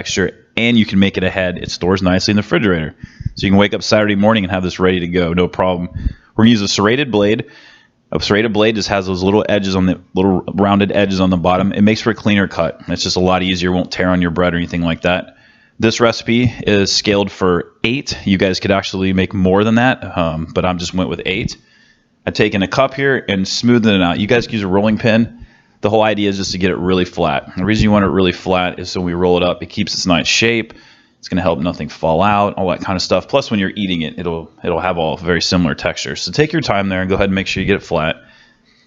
texture, and you can make it ahead. It stores nicely in the refrigerator. So you can wake up Saturday morning and have this ready to go, no problem. We're gonna use a serrated blade. A serrated blade just has those little edges on the little rounded edges on the bottom. It makes for a cleaner cut. It's just a lot easier, won't tear on your bread or anything like that. This recipe is scaled for 8. You guys could actually make more than that, but I just went with 8. I've taken a cup here and smoothed it out. You guys can use a rolling pin. The whole idea is just to get it really flat. The reason you want it really flat is so when we roll it up, it keeps its nice shape. It's going to help nothing fall out, all that kind of stuff. Plus, when you're eating it, it'll have all very similar textures. So take your time there and go ahead and make sure you get it flat.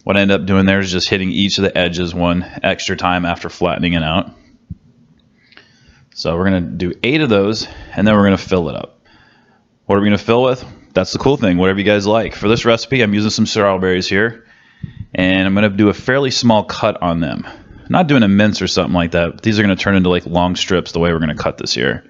What I end up doing there is just hitting each of the edges one extra time after flattening it out. So we're going to do 8 of those, and then we're going to fill it up. What are we going to fill with? That's the cool thing, whatever you guys like. For this recipe, I'm using some strawberries here, and I'm going to do a fairly small cut on them. I'm not doing a mince or something like that. These are going to turn into like long strips the way we're going to cut this here.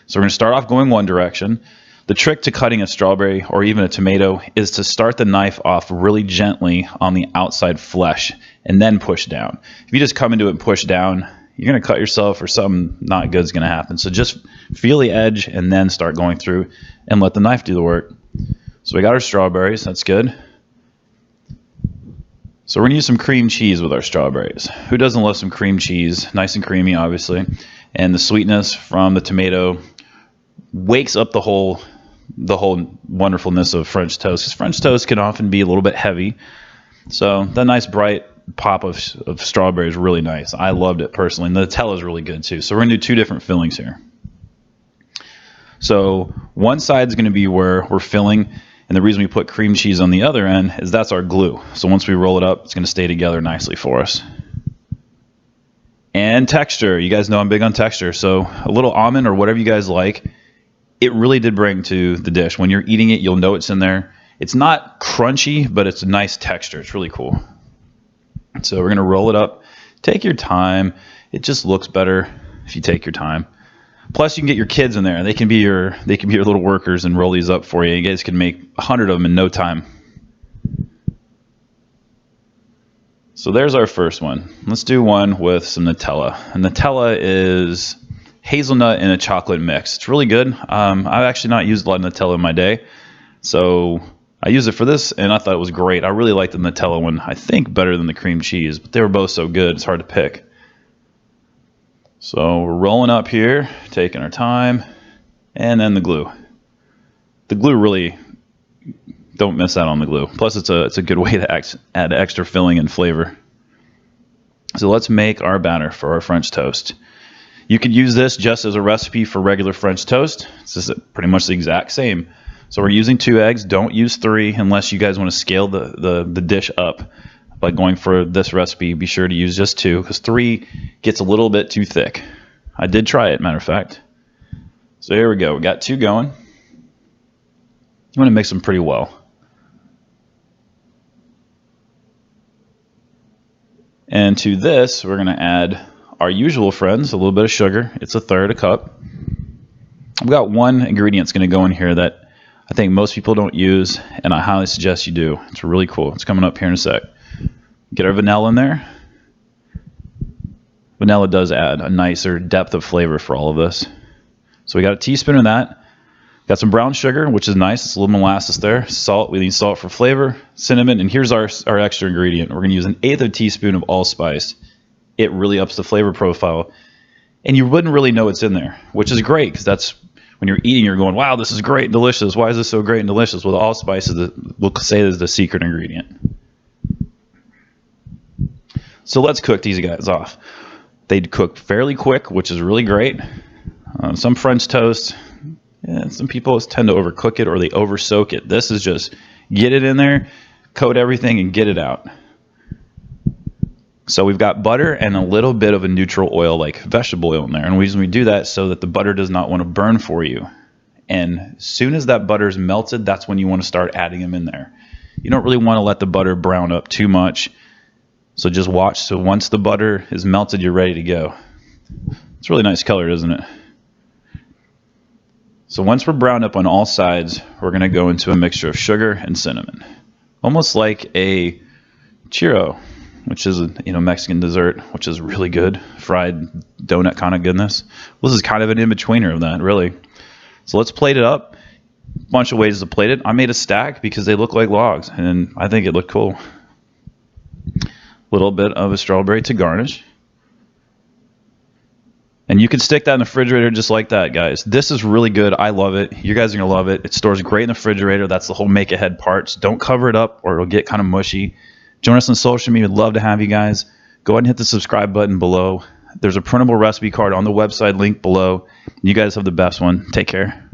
So we're going to start off going one direction. The trick to cutting a strawberry or even a tomato is to start the knife off really gently on the outside flesh and then push down. If you just come into it and push down, you're going to cut yourself or something not good is going to happen. So just feel the edge and then start going through and let the knife do the work. So we got our strawberries. That's good. So we're going to use some cream cheese with our strawberries. Who doesn't love some cream cheese? Nice and creamy, obviously. And the sweetness from the tomato wakes up the whole wonderfulness of French toast, because French toast can often be a little bit heavy. So that nice bright pop of strawberry is really nice. I loved it personally. And the Nutella is really good too. So we're going to do 2 different fillings here. So one side is going to be where we're filling, and the reason we put cream cheese on the other end is that's our glue. So once we roll it up, it's going to stay together nicely for us. And texture. You guys know I'm big on texture. So a little almond or whatever you guys like, it really did bring to the dish. When you're eating it, you'll know it's in there. It's not crunchy, but it's a nice texture. It's really cool. So we're going to roll it up. Take your time. It just looks better if you take your time. Plus, you can get your kids in there. They can be your little workers and roll these up for you. You guys can make 100 of them in no time. So there's our first one. Let's do one with some Nutella. And Nutella is hazelnut and a chocolate mix. It's really good. I've actually not used a lot of Nutella in my day, so I used it for this, and I thought it was great. I really like the Nutella one, I think, better than the cream cheese, but they were both so good, it's hard to pick. So we're rolling up here, taking our time, and then the glue. The glue really, don't miss out on the glue. Plus, it's a good way to add extra filling and flavor. So let's make our batter for our French toast. You could use this just as a recipe for regular French toast. It's just pretty much the exact same. So we're using 2 eggs. Don't use 3 unless you guys want to scale the dish up. By going for this recipe, be sure to use just 2 because 3 gets a little bit too thick. I did try it, matter of fact. So here we go. We got 2 going. You want to mix them pretty well. And to this, we're going to add our usual friends, a little bit of sugar. It's 1/3 cup. I've got one ingredient that's going to go in here that I think most people don't use, and I highly suggest you do. It's really cool. It's coming up here in a sec. Get our vanilla in there. Vanilla does add a nicer depth of flavor for all of this. So we got a teaspoon of that. Got some brown sugar, which is nice. It's a little molasses there. Salt, we need salt for flavor. Cinnamon, and here's our extra ingredient. We're going to use 1/8 teaspoon of allspice. It really ups the flavor profile. And you wouldn't really know it's in there, which is great because that's when you're eating, you're going, wow, this is great and delicious. Why is this so great and delicious? Well, the allspice we'll say is the secret ingredient. So let's cook these guys off. They cook fairly quick, which is really great. Some French toast, some people tend to overcook it or they over soak it. This is just get it in there, coat everything, and get it out. So we've got butter and a little bit of a neutral oil like vegetable oil in there. And the reason we do that is so that the butter does not want to burn for you. And as soon as that butter is melted, that's when you want to start adding them in there. You don't really want to let the butter brown up too much. So just watch. So once the butter is melted, you're ready to go. It's a really nice color, isn't it? So once we're browned up on all sides, we're going to go into a mixture of sugar and cinnamon. Almost like a churro. which is a Mexican dessert, which is really good, fried donut kind of goodness. Well, this is kind of an in-betweener of that, really. So let's plate it up. Bunch of ways to plate it. I made a stack because they look like logs, and I think it looked cool. Little bit of a strawberry to garnish. And you can stick that in the refrigerator just like that, guys. This is really good. I love it. You guys are going to love it. It stores great in the refrigerator. That's the whole make ahead part. So don't cover it up or it'll get kind of mushy. Join us on social media. We'd love to have you guys. Go ahead and hit the subscribe button below. There's a printable recipe card on the website link below. You guys have the best one. Take care.